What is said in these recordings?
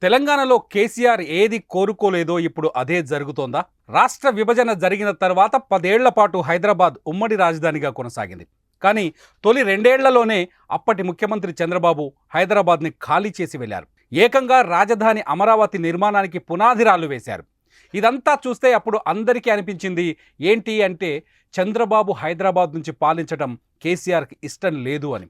తెలంగాణలో కేసీఆర్ ఏది కోరుకోలేదో ఇప్పుడు అదే జరుగుతోందా? రాష్ట్ర విభజన జరిగిన తర్వాత 10 ఏళ్ల పాటు హైదరాబాద్ ఉమ్మడి రాజధానిగా కొనసాగింది. కానీ తొలి 2 ఏళ్లలోనే అప్పటి ముఖ్యమంత్రి చంద్రబాబు హైదరాబాద్ని ఖాళీ చేసి వెళ్లారు. ఏకంగా రాజధాని అమరావతి నిర్మాణానికి పునాదిరాళ్లు వేశారు. ఇదంతా చూస్తే అప్పుడు అందరికీ అనిపించింది ఏంటి అంటే చంద్రబాబు హైదరాబాద్ నుంచి పాలించడం కేసీఆర్కి ఇష్టం లేదు అని.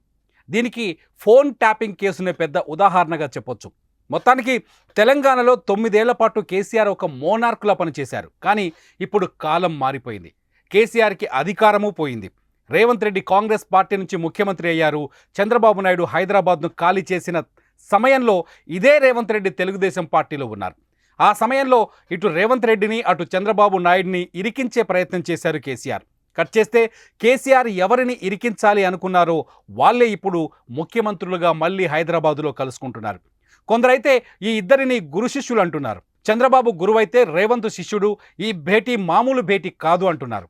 దీనికి ఫోన్ ట్యాపింగ్ కేసునే పెద్ద ఉదాహరణగా చెప్పొచ్చు. మొత్తానికి తెలంగాణలో 9 ఏళ్ల పాటు కేసీఆర్ ఒక మోనార్కులా పనిచేశారు. కానీ ఇప్పుడు కాలం మారిపోయింది. కేసీఆర్కి అధికారము పోయింది. రేవంత్ రెడ్డి కాంగ్రెస్ పార్టీ నుంచి ముఖ్యమంత్రి అయ్యారు. చంద్రబాబు నాయుడు హైదరాబాద్ను ఖాళీ చేసిన సమయంలో ఇదే రేవంత్ రెడ్డి తెలుగుదేశం పార్టీలో ఉన్నారు. ఆ సమయంలో ఇటు రేవంత్ రెడ్డిని అటు చంద్రబాబు నాయుడిని ఇరికించే ప్రయత్నం చేశారు కేసీఆర్. కట్ చేస్తే కేసీఆర్ ఎవరిని ఇరికించాలి అనుకున్నారో వాళ్ళే ఇప్పుడు ముఖ్యమంత్రులుగా మళ్ళీ హైదరాబాదులో కలుసుకుంటున్నారు. కొందరైతే ఈ ఇద్దరిని గురు శిష్యులు అంటున్నారు. చంద్రబాబు గురువైతే రేవంత్ శిష్యుడు. ఈ భేటీ మామూలు భేటీ కాదు అంటున్నారు.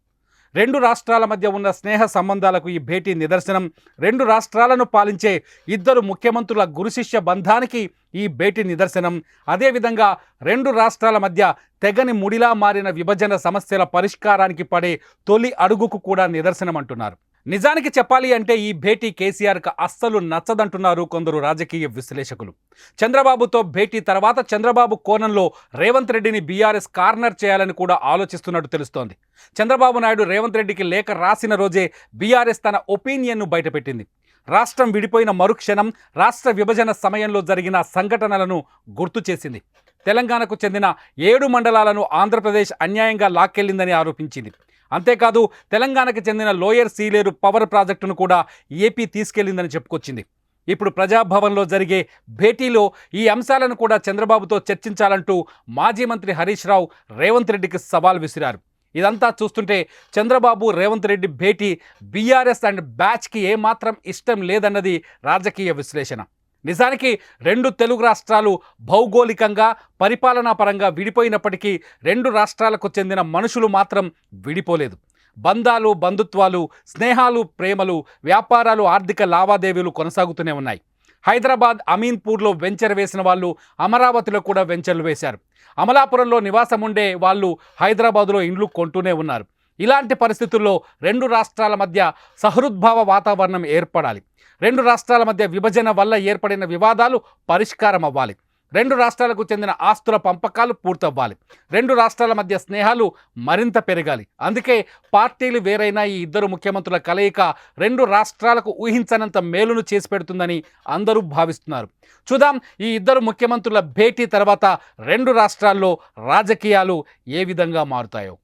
2 రాష్ట్రాల మధ్య ఉన్న స్నేహ సంబంధాలకు ఈ భేటీ నిదర్శనం. 2 రాష్ట్రాలను పాలించే ఇద్దరు ముఖ్యమంత్రుల గురు శిష్య బంధానికి ఈ భేటీ నిదర్శనం. అదేవిధంగా 2 రాష్ట్రాల మధ్య తెగని ముడిలా మారిన విభజన సమస్యల పరిష్కారానికి పడే తొలి అడుగుకు కూడా నిదర్శనం అంటున్నారు. నిజానికి చెప్పాలి అంటే ఈ భేటీ కేసీఆర్కి అస్సలు నచ్చదంటున్నారు కొందరు రాజకీయ విశ్లేషకులు. చంద్రబాబుతో భేటీ తర్వాత చంద్రబాబు కోణంలో రేవంత్ రెడ్డిని బీఆర్ఎస్ కార్నర్ చేయాలని కూడా ఆలోచిస్తున్నట్టు తెలుస్తోంది. చంద్రబాబు నాయుడు రేవంత్ రెడ్డికి లేఖ రాసిన రోజే బీఆర్ఎస్ తన ఒపీనియన్ను బయటపెట్టింది. రాష్ట్రం విడిపోయిన మరుక్షణం రాష్ట్ర విభజన సమయంలో జరిగిన సంఘటనలను గుర్తు చేసింది. తెలంగాణకు చెందిన 7 మండలాలను ఆంధ్రప్రదేశ్ అన్యాయంగా లాక్కెళ్లిందని ఆరోపించింది. అంతేకాదు తెలంగాణకు చెందిన లోయర్ సీలేరు పవర్ ప్రాజెక్టును కూడా ఏపీ తీసుకెళ్లిందని చెప్పుకొచ్చింది. ఇప్పుడు ప్రజాభవన్లో జరిగే భేటీలో ఈ అంశాలను కూడా చంద్రబాబుతో చర్చించాలంటూ మాజీ మంత్రి హరీష్ రావు రేవంత్ రెడ్డికి సవాల్ విసిరారు. ఇదంతా చూస్తుంటే చంద్రబాబు రేవంత్ రెడ్డి భేటీ బీఆర్ఎస్ అండ్ బ్యాచ్కి ఏమాత్రం ఇష్టం లేదన్నది రాజకీయ విశ్లేషణ. నిజానికి 2 తెలుగు రాష్ట్రాలు భౌగోళికంగా పరిపాలనా పరంగా విడిపోయినప్పటికీ 2 రాష్ట్రాలకు చెందిన మనుషులు మాత్రం విడిపోలేదు. బంధాలు, బంధుత్వాలు, స్నేహాలు, ప్రేమలు, వ్యాపారాలు, ఆర్థిక లావాదేవీలు కొనసాగుతూనే ఉన్నాయి. హైదరాబాద్ అమీన్పూర్లో వెంచర్ వేసిన వాళ్ళు అమరావతిలో కూడా వెంచర్లు వేశారు. అమలాపురంలో నివాసం ఉండే వాళ్ళు హైదరాబాదులో ఇండ్లు కొంటూనే ఉన్నారు. ఇలాంటి పరిస్థితుల్లో 2 రాష్ట్రాల మధ్య సహృద్భావ వాతావరణం ఏర్పడాలి. 2 రాష్ట్రాల మధ్య విభజన వల్ల ఏర్పడిన వివాదాలు పరిష్కారం అవ్వాలి. 2 రాష్ట్రాలకు చెందిన ఆస్తుల పంపకాలు పూర్తవ్వాలి. 2 రాష్ట్రాల మధ్య స్నేహాలు మరింత పెరగాలి. అందుకే పార్టీలు వేరైనా ఈ ఇద్దరు ముఖ్యమంత్రుల కలయిక 2 రాష్ట్రాలకు ఊహించనంత మేలును చేసి పెడుతుందని అందరూ భావిస్తున్నారు. చూద్దాం ఈ ఇద్దరు ముఖ్యమంత్రుల భేటీ తర్వాత 2 రాష్ట్రాల్లో రాజకీయాలు ఏ విధంగా మారుతాయో.